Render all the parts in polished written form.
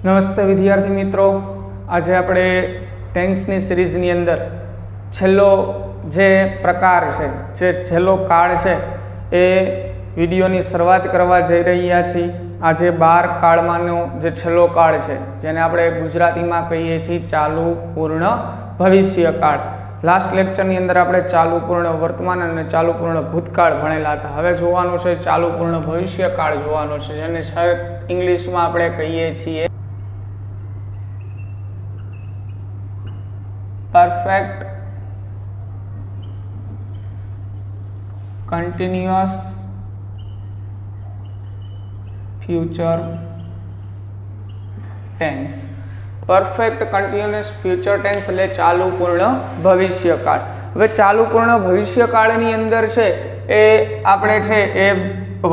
નમસ્તે વિદ્યાર્થી મિત્રો, આજે આપણે ટેન્સની સિરીઝની અંદર છેલ્લો જે પ્રકાર છે, જે છેલ્લો કાળ છે એ વિડીયોની શરૂઆત કરવા જઈ રહ્યા છીએ. આજે 12 કાળમાંનો જે છેલ્લો કાળ છે, જેને આપણે ગુજરાતીમાં કહીએ છીએ ચાલુ પૂર્ણ ભવિષ્ય કાળ. લાસ્ટ લેક્ચરની અંદર આપણે ચાલુ પૂર્ણ વર્તમાન અને ચાલુ પૂર્ણ ભૂતકાળ ભણેલા હતા. હવે જોવાનું છે ચાલુ પૂર્ણ ભવિષ્ય કાળ જોવાનો છે, જેને ઇંગ્લિશમાં આપણે કહીએ છીએ perfect continuous future tense. Perfect continuous future tense એટલે ચાલુ પૂર્ણ ભવિષ્યકાળ. હવે ચાલુ પૂર્ણ ભવિષ્યકાળની અંદર છે એ આપણે છે એ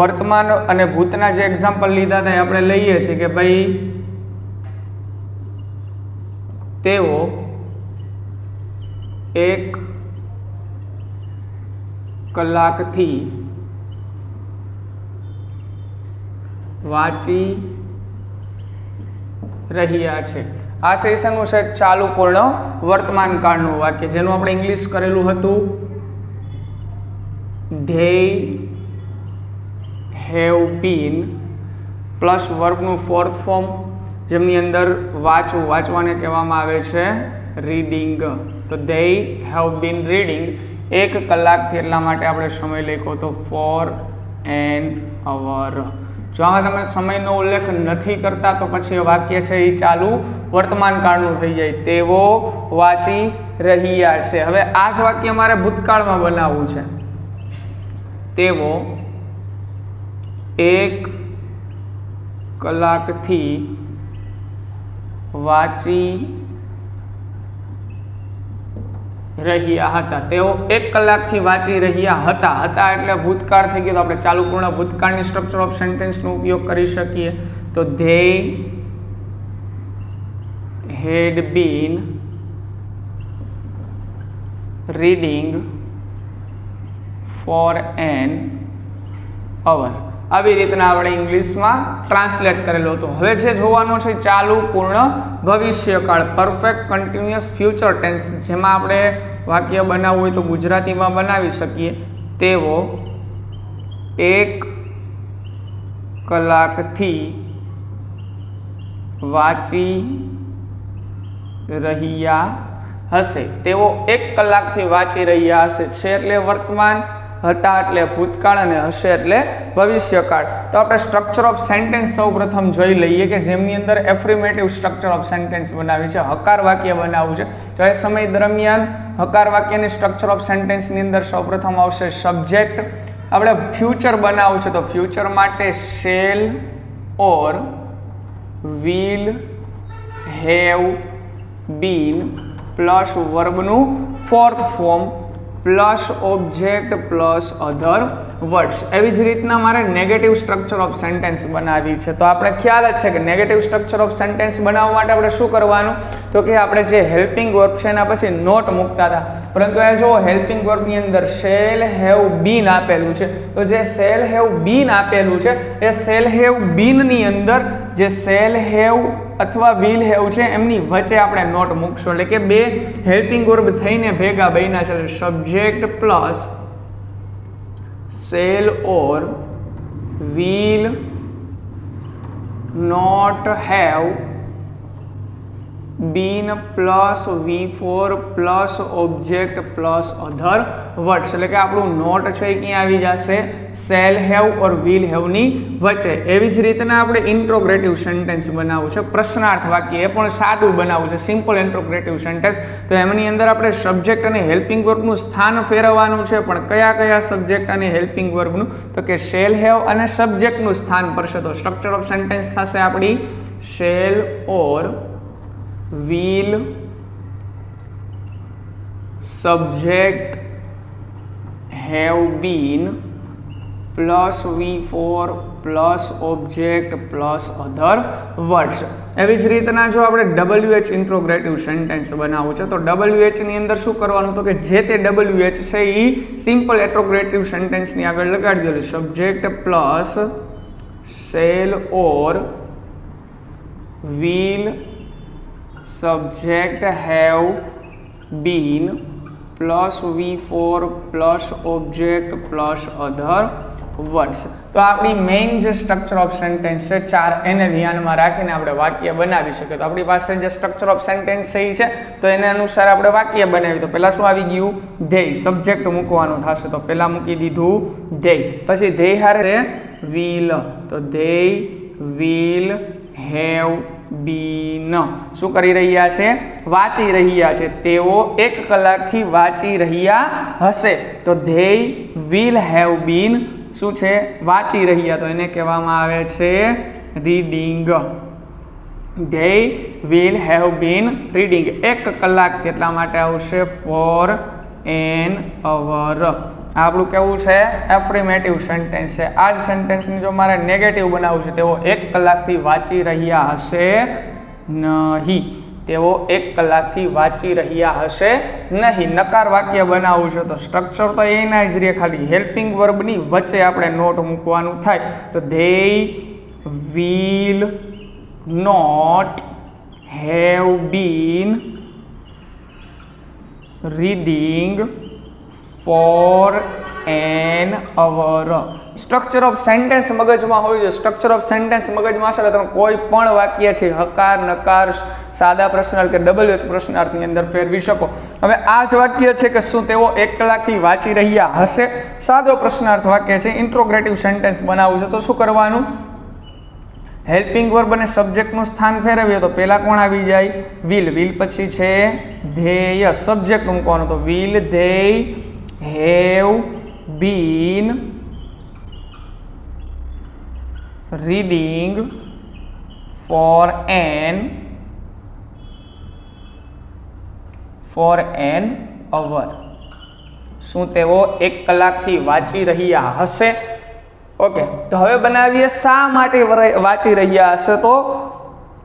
વર્તમાન અને ભૂતના જે એક્ઝામ્પલ લીધા હતા એ આપણે લઈએ છીએ કે ભાઈ તેઓ 1 કલાકથી વાંચી રહ્યા છે. આ છે શેનું છે? ચાલુ પૂર્ણ વર્તમાન કાળનું વાક્ય, જેનું આપણે ઇંગ્લિશ કરેલું હતું they have been પ્લસ વર્બનું ફોર્થ ફોર્મ, જેમની અંદર વાંચવાને કહેવામાં આવે છે રીડિંગ. તો they have been reading 1 કલાકથી, એટલા માટે આપણે સમય લખ્યો તો for an hour. જો આમાં તમે સમયનો ઉલ્લેખ નથી કરતા તો પછી વાક્ય છે એ ચાલુ વર્તમાન કાળનું થઈ જાય. તેઓ વાંચી રહ્યા છે. હવે આ જ વાક્ય મારે ભૂતકાળમાં બનાવવું છે. તેઓ 1 કલાકથી વાંચી રહ્યા હતા. તેઓ 1 કલાકથી વાંચી રહ્યા હતા. હતા એટલે ભૂતકાળ થઈ ગયો, તો આપણે ચાલુ પૂર્ણ ભૂતકાળની સ્ટ્રક્ચર ઓફ સેન્ટેન્સનો ઉપયોગ કરી શકીએ. તો they had been reading for an hour. આવી રીતના આપણે ઇંગ્લિશમાં ટ્રાન્સલેટ કરેલો હતો. હવે જે જોવાનું છે ચાલુ પૂર્ણ ભવિષ્યકાળ, પરફેક્ટ કન્ટિન્યુઅસ ફ્યુચર ટેન્સ, જેમાં આપણે વાક્ય બનાવવું હોય તો ગુજરાતીમાં બનાવી શકીએ. તેઓ 1 કલાકથી વાંચી રહ્યા હશે. તેઓ 1 કલાકથી વાંચી રહ્યા હશે. છે એટલે વર્તમાન, હતા એટલે ભૂતકાળ અને હશે એટલે ભવિષ્યકાળ. તો આપણે સ્ટ્રક્ચર ઓફ સેન્ટેન્સ સૌ પ્રથમ જોઈ લઈએ કે જેમની અંદર એફર્મેટિવ સ્ટ્રક્ચર ઓફ સેન્ટેન્સ બનાવી છે, હકાર વાક્ય બનાવવું છે. તો એ સમય દરમિયાન હકાર વાક્યની સ્ટ્રક્ચર ઓફ સેન્ટેન્સની અંદર સૌ પ્રથમ આવશે સબ્જેક્ટ. આપણે ફ્યુચર બનાવવું છે તો ફ્યુચર માટે shall or will have been plus વર્બનું fourth form plus object plus other words. એવી જ રીતના મારે નેગેટિવ સ્ટ્રક્ચર ઓફ સેન્ટેન્સ બનાવવી છે. તો આપણે ખ્યાલ જ છે કે નેગેટિવ સ્ટ્રક્ચર ઓફ સેન્ટેન્સ બનાવવા માટે આપણે શું કરવાનું, તો કે આપણે જે હેલ્પિંગ વર્બ છે એના પછી નોટ મૂકતા હતા, પરંતુ એ જો હેલ્પિંગ વર્બની અંદર શેલ હેવ બીન આપેલું છે. તો જે શેલ હેવ બીન આપેલું છે એ શેલ હેવ બીનની અંદર જે શેલ હેવ અથવા વિલ હેવ છે એમની વચ્ચે આપણે નોટ મૂકશું, એટલે કે બે હેલ્પિંગ વર્બ થઈને ભેગા બન્યા છે. Subject plus shall or will not have been plus V4 plus object plus other words. એટલે કે આપણું નોટ છે એ ક્યાં આવી જશે? શેલ હેવ ઓર વિલ હેવની વચ્ચે. એવી જ રીતના આપણે ઇન્ટ્રોગ્રેટિવ સેન્ટેન્સ બનાવવું છે, પ્રશ્નાર્થ વાક્ય, એ પણ સાદું બનાવવું છે, સિમ્પલ ઇન્ટ્રોગ્રેટિવ સેન્ટેન્સ. તો એમની અંદર આપણે સબ્જેક્ટ અને હેલ્પિંગ વર્બનું સ્થાન ફેરવવાનું છે. પણ કયા કયા સબ્જેક્ટ અને હેલ્પિંગ વર્બનું? તો કે શેલ હેવ અને સબ્જેક્ટનું સ્થાન પડશે. તો સ્ટ્રક્ચર ઓફ સેન્ટેન્સ થશે આપણી shall or will subject have been plus V4 plus object plus other words. એવી જ રીતના જો આપણે WH ઇન્ટ્રોગ્રેટિવ સેન્ટેન્સ બનાવવું છે તો WH ની અંદર શું કરવાનું, તો કે જે તે WH છે એ સિમ્પલ ઇન્ટ્રોગ્રેટિવ સેન્ટેન્સની આગળ લગાડી દેલું. Subject plus shall or will subject have been plus V4 plus object plus other words. તો આપણી મેઇન જે સ્ટ્રક્ચર ઓફ સેન્ટેન્સ છે 4 એને ધ્યાનમાં રાખીને આપણે વાક્ય બનાવી શકીએ. તો આપણી પાસે જે સ્ટ્રક્ચર ઓફ સેન્ટેન્સ છે તો એને અનુસાર આપણે વાક્ય બનાવી. તો પહેલા શું આવી ગયું? ધ્યેય. સબ્જેક્ટ મૂકવાનું થશે તો પહેલા મૂકી દીધું ધ્યેય. પછી ધ્યેય હારે will. તો they will have been. શું કરી રહ્યા છે? વાંચી રહ્યા છે. તેઓ 1 કલાકથી વાંચી રહ્યા હશે. તો they will have been શું છે? વાંચી રહ્યા. તો એને કહેવામાં આવે છે reading. they will have been reading. 1 કલાક એટલા માટે આવશે for an hour. આપણું કેવું છે? એફર્મેટિવ સેન્ટેન્સ છે. આ જ સેન્ટેન્સની જો મારે નેગેટિવ બનાવવું છે, તેઓ 1 કલાકથી વાંચી રહ્યા હશે નહીં. તેઓ 1 કલાકથી વાંચી રહ્યા હશે નહીં. નકાર વાક્ય બનાવવું છે તો સ્ટ્રક્ચર તો એના જ રે, ખાલી હેલ્પિંગ વર્બની વચ્ચે આપણે નોટ મૂકવાનું થાય. તો they will not have been reading for an hour. Structure of sentence મગજમાં હોય છે. સ્ટ્રક્ચર ઓફ સેન્ટેન્સ મગજમાં હશે તમે કોઈ પણ વાક્ય છે હકાર, નકાર, સાદા પ્રશ્નાર્થ કે WH પ્રશ્નાર્થની અંદર ફેરવી શકો. હવે આ જ વાક્ય છે કે શું તેઓ 1 કલાકથી વાંચી રહ્યા હશે? સાદો પ્રશ્નાર્થ વાક્ય છે. ઇન્ટ્રોગેટિવ સેન્ટેન્સ બનાવવું છે તો શું કરવાનું? હેલ્પિંગ વર્બ અને સબ્જેક્ટનું સ્થાન ફેરવીએ તો પહેલા કોણ આવી જાય? will. will પછી છે ધ્યેય. સબ્જેક્ટ મૂકવાનું તો will they have been reading for an hour. શું તેઓ 1 કલાકથી વાંચી રહ્યા હશે? ઓકે. તો હવે બનાવીએ શા માટે વાંચી રહ્યા હશે. તો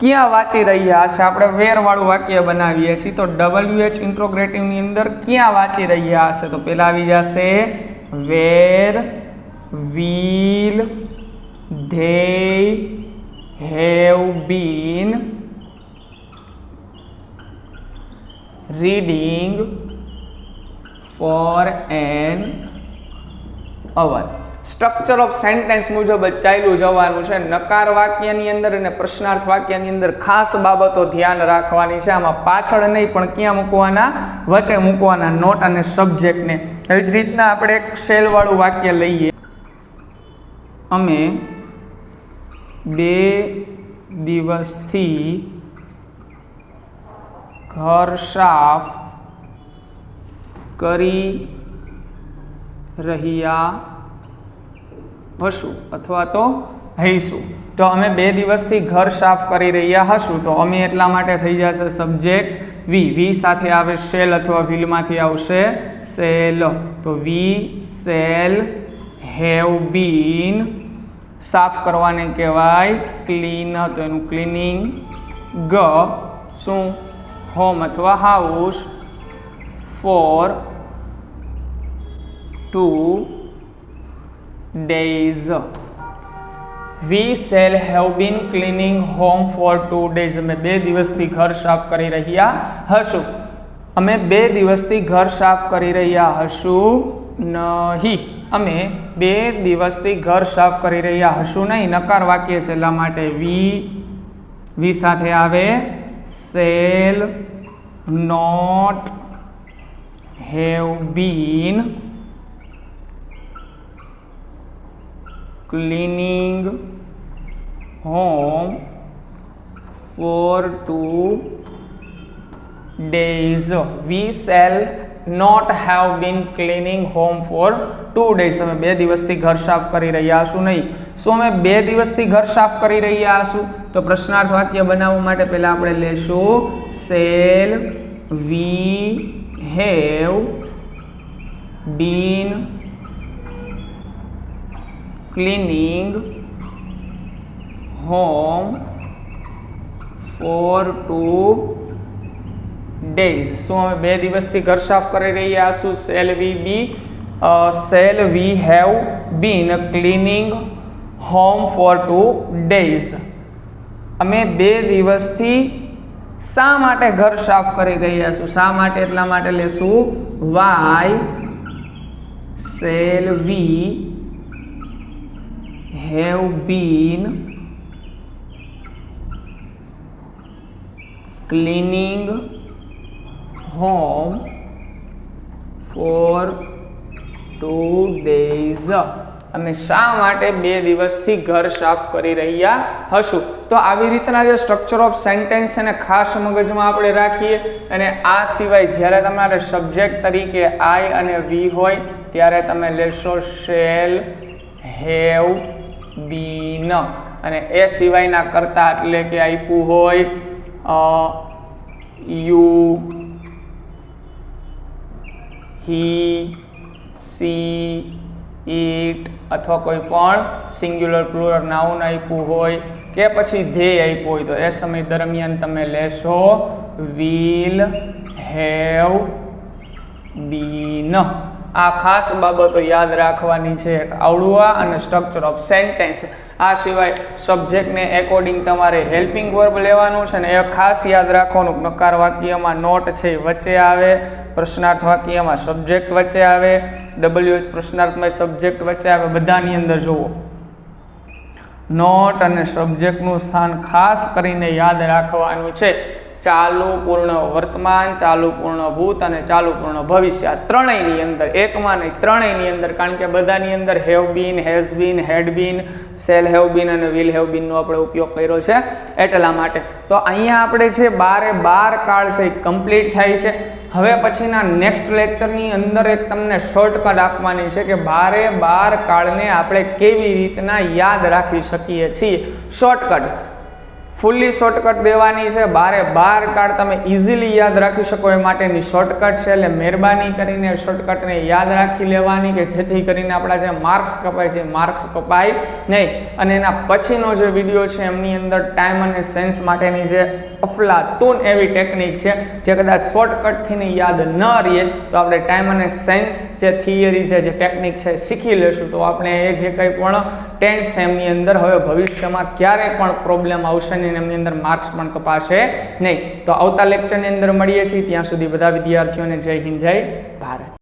ક્યાં વાંચી રહ્યા હશે? આપણે વેર વાળું વાક્ય બનાવીએ છીએ. તો WH ઇન્ટ્રોગેટિવ ની અંદર ક્યાં વાંચી રહ્યા હશે? તો પહેલા આવી જશે વેર will they have been reading for an hour. Structure of sentence મુજબ જ ચાલ્યું જવાનું છે. નકાર વાક્યની અંદર અને પ્રશ્નાર્થ વાક્યની અંદર ખાસ બાબતો ધ્યાન રાખવાની છે. આમાં પાછળ નહીં પણ ક્યાં મૂકવાના? વચ્ચે મૂકવાના નોટ અને સબ્જેક્ટને. એવી જ રીતના આપણે એક શેલ વાળું વાક્ય લઈએ. અમે 2 દિવસથી ઘર સાફ કરી રહ્યા હશું અથવા તો હઈશું. તો અમે 2 દિવસથી ઘર સાફ કરી રહ્યા હશું. તો અમે એટલા માટે થઈ જશે સબ્જેક્ટ વી સાથે આવે શેલ અથવા વિલમાંથી આવશે સેલ. તો વી સેલ હેવ બીન. સાફ કરવાને કહેવાય ક્લીન. તો એનું ક્લીનિંગ. શું? હોમ અથવા house four 2 days. We shall have been cleaning home for 2 days. અમે 2 દિવસથી ઘર સાફ કરી રહ્યા હશું. અમે 2 દિવસથી ઘર સાફ કરી રહ્યા હશું નહીં. અમે 2 દિવસથી ઘર સાફ કરી રહ્યા હશું નહીં. નકાર વાક્ય છે એટલા માટે વી સાથે આવે shall not have been cleaning home for 2 days. We shall not have been cleaning home for 2 days. અમે 2 દિવસથી ઘર સાફ કરી રહ્યા હશું નહીં. શું અમે 2 દિવસથી ઘર સાફ કરી રહ્યા હશું? તો પ્રશ્નાર્થ વાક્ય બનાવવા માટે પહેલા આપણે લેશું shall we have been cleaning home for 2 days. શું અમે 2 દિવસથી ઘર સાફ કરી રહ્યા હશું? shall we have been cleaning home for 2 days. અમે 2 દિવસથી શા માટે ઘર સાફ કરી રહ્યા છું? શા માટે એટલા માટે લેશું why shall we have been cleaning home for 2 days. અમે શા માટે 2 દિવસથી ઘર સાફ કરી રહ્યા હશું? તો આવી રીતના જે સ્ટ્રક્ચર ઓફ સેન્ટેન્સ એને ખાસ મગજમાં આપણે રાખીએ. અને આ સિવાય જ્યારે તમારે સબ્જેક્ટ તરીકે આઈ અને વી હોય ત્યારે તમે લેશો શેલ હેવ બીન. અને એ સિવાયના કરતા એટલે કે આપ્યું હોય યુ હી સી ઈટ અથવા કોઈ પણ સિંગ્યુલર પ્લુરલ નાઉન આપ્યું હોય કે પછી ધ્યેય આપ્યું હોય તો એ સમય દરમિયાન તમે લેશો વિલ હેવ બીન. આ ખાસ બાબતો યાદ રાખવાની છે. આવડવા અને સ્ટ્રક્ચર ઓફ સેન્ટેન્સ. આ સિવાય સબ્જેક્ટને એકોર્ડિંગ તમારે હેલ્પિંગ વર્બ લેવાનું છે ને એ ખાસ યાદ રાખવાનું. નકાર વાક્યમાં નોટ છે એ વચ્ચે આવે, પ્રશ્નાર્થ વાક્યમાં સબ્જેક્ટ વચ્ચે આવે, WH પ્રશ્નાર્થમાં સબ્જેક્ટ વચ્ચે આવે. બધાની અંદર જુઓ નોટ અને સબ્જેક્ટનું સ્થાન ખાસ કરીને યાદ રાખવાનું છે. ચાલુ પૂર્ણ વર્તમાન, ચાલુ પૂર્ણ ભૂત અને ચાલુ પૂર્ણ ભવિષ્ય, ત્રણેયની અંદર, એકમાં નહીં ત્રણેયની અંદર. કારણ કે બધાની અંદર have been, has been, had been, shall have been અને વિલ હેવ બીનનો આપણે ઉપયોગ કર્યો છે એટલા માટે. તો અહીંયા આપણે છે 12 કાળ છે એ કમ્પ્લીટ થાય છે. હવે પછીના નેક્સ્ટ લેક્ચરની અંદર એક તમને શોર્ટકટ આપવાની છે કે 12 કાળને આપણે કેવી રીતના યાદ રાખી શકીએ છીએ. શોર્ટકટ ફૂલ્લી શોર્ટકટ દેવાની છે. 12 કાળ તમે ઇઝીલી યાદ રાખી શકો એ માટેની શોર્ટકટ છે. એટલે મહેરબાની કરીને શોર્ટકટને યાદ રાખી લેવાની કે જેથી કરીને આપણા જે માર્ક્સ કપાય છે માર્ક્સ કપાય નહીં. અને એના પછીનો જે વિડીયો છે એમની અંદર ટાઈમ અને સેન્સ માટેની જે અફલાતૂન એવી ટેકનિક છે જે કદાચ શોર્ટકટથી યાદ ન રહીએ તો આપણે ટાઈમ અને સેન્સ જે થિયરી છે જે ટેકનિક છે શીખી લેશું તો આપણે એ જે કંઈ પણ ટેન્સ એમની અંદર હવે ભવિષ્યમાં ક્યારેય પણ પ્રોબ્લેમ આવશે નહીં, એમની અંદર માર્ક્સ પણ કપાશે નહીં. તો આવતા લેક્ચરની અંદર મળીએ છીએ. ત્યાં સુધી બધા વિદ્યાર્થીઓને જય હિન્દ, જય ભારત.